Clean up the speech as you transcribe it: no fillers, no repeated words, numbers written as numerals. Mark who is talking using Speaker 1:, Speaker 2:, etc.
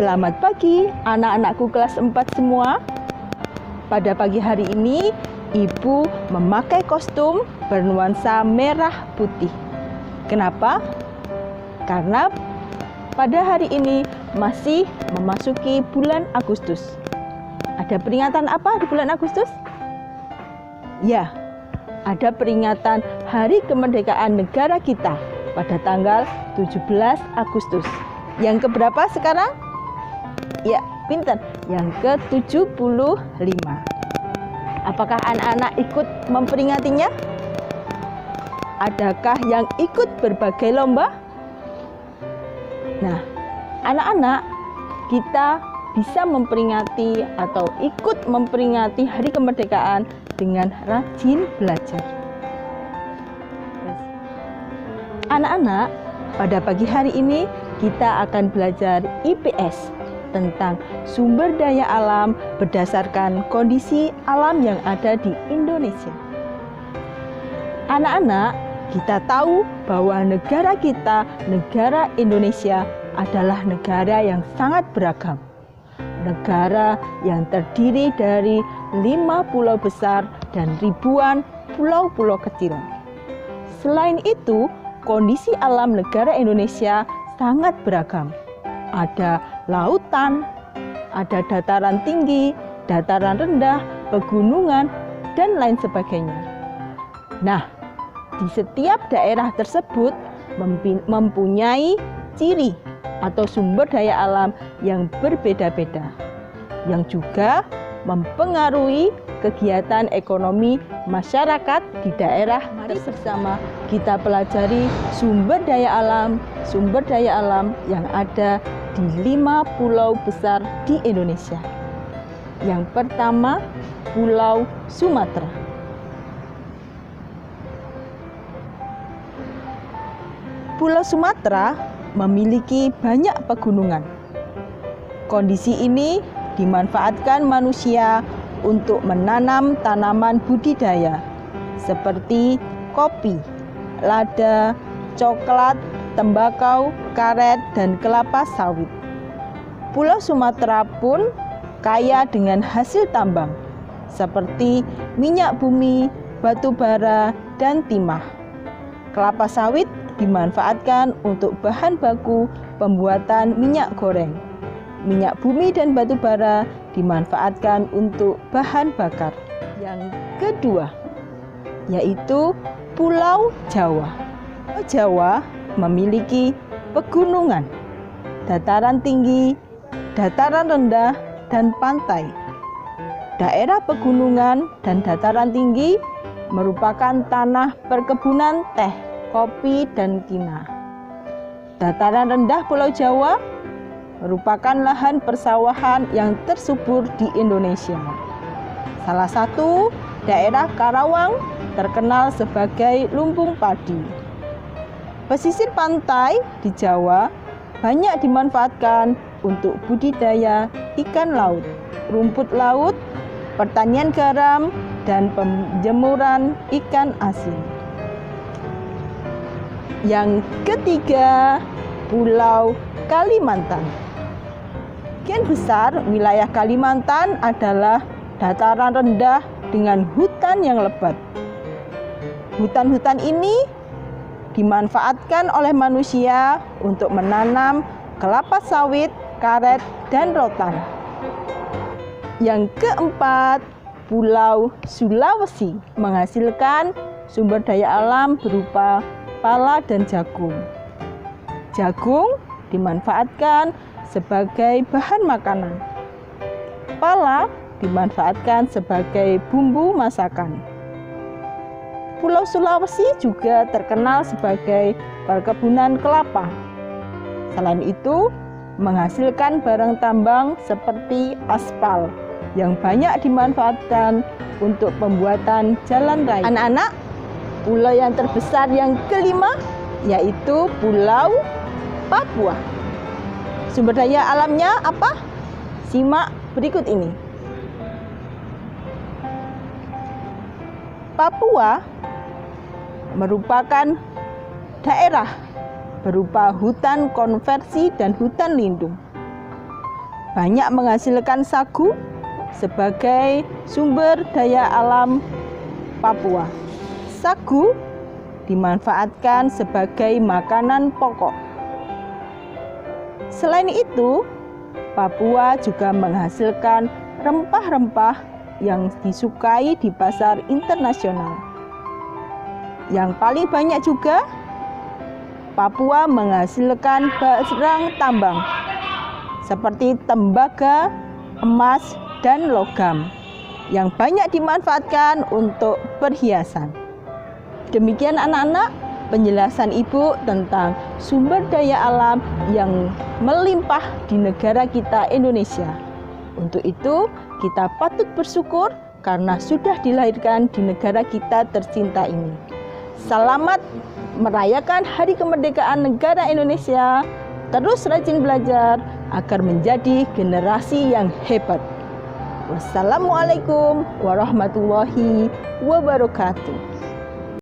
Speaker 1: Selamat pagi anak-anakku kelas 4 semua. Pada pagi hari ini, Ibu memakai kostum bernuansa merah putih. Kenapa? Karena pada hari ini masih memasuki bulan Agustus. Ada peringatan apa di bulan Agustus? Ya, ada peringatan Hari Kemerdekaan Negara kita pada tanggal 17 Agustus. Yang keberapa sekarang? Ya, pintar. Yang ke-75. Apakah anak-anak ikut memperingatinya? Adakah yang ikut berbagai lomba? Nah, anak-anak, kita bisa memperingati atau ikut memperingati Hari Kemerdekaan dengan rajin belajar. Anak-anak, pada pagi hari ini kita akan belajar IPS tentang sumber daya alam berdasarkan kondisi alam yang ada di Indonesia. Anak-anak, kita tahu bahwa negara kita, negara Indonesia, adalah negara yang sangat beragam. Negara yang terdiri dari 5 pulau besar dan ribuan pulau-pulau kecil. Selain itu, kondisi alam negara Indonesia sangat beragam. Ada lautan, ada dataran tinggi, dataran rendah, pegunungan, dan lain sebagainya. Nah, di setiap daerah tersebut mempunyai ciri atau sumber daya alam yang berbeda-beda, yang juga mempengaruhi kegiatan ekonomi masyarakat di daerah. Mari bersama kita pelajari sumber daya alam yang ada di 5 pulau besar di Indonesia. Yang pertama, Pulau Sumatera. Pulau Sumatera memiliki banyak pegunungan. Kondisi ini dimanfaatkan manusia untuk menanam tanaman budidaya seperti kopi, lada, coklat, tembakau, karet, dan kelapa sawit. Pulau Sumatera pun kaya dengan hasil tambang seperti minyak bumi, batu bara, dan timah. Kelapa sawit dimanfaatkan untuk bahan baku pembuatan minyak goreng. Minyak bumi dan batu bara dimanfaatkan untuk bahan bakar. Yang kedua, yaitu Pulau Jawa. Pulau Jawa memiliki pegunungan, dataran tinggi, dataran rendah, dan pantai. Daerah pegunungan dan dataran tinggi merupakan tanah perkebunan teh, kopi, dan kina. Dataran rendah Pulau Jawa merupakan lahan persawahan yang tersubur di Indonesia. Salah satu daerah Karawang terkenal sebagai lumbung padi. Pesisir pantai di Jawa banyak dimanfaatkan untuk budidaya ikan laut, rumput laut, pertanian garam, dan penjemuran ikan asin. Yang ketiga, Pulau Kalimantan. Sebagian besar wilayah Kalimantan adalah dataran rendah dengan hutan yang lebat. Hutan-hutan ini dimanfaatkan oleh manusia untuk menanam kelapa sawit, karet, dan rotan. Yang keempat, Pulau Sulawesi menghasilkan sumber daya alam berupa pala dan jagung. Jagung dimanfaatkan sebagai bahan makanan. Pala dimanfaatkan sebagai bumbu masakan. Pulau Sulawesi juga terkenal sebagai perkebunan kelapa. Selain itu, menghasilkan barang tambang seperti aspal yang banyak dimanfaatkan untuk pembuatan jalan raya. Anak-anak, pulau yang terbesar yang kelima yaitu Pulau Papua. Sumber daya alamnya apa? Simak berikut ini. Papua merupakan daerah berupa hutan konversi dan hutan lindung. banyak menghasilkan sagu sebagai sumber daya alam Papua. Sagu dimanfaatkan sebagai makanan pokok. Selain itu, Papua juga menghasilkan rempah-rempah yang disukai di pasar internasional. Yang paling banyak juga, Papua menghasilkan barang tambang seperti tembaga, emas, dan logam yang banyak dimanfaatkan untuk perhiasan. Demikian anak-anak, penjelasan Ibu tentang sumber daya alam yang melimpah di negara kita Indonesia. Untuk itu, kita patut bersyukur karena sudah dilahirkan di negara kita tercinta ini. Selamat merayakan Hari Kemerdekaan Negara Indonesia. Terus rajin belajar agar menjadi generasi yang hebat. Wassalamualaikum warahmatullahi wabarakatuh.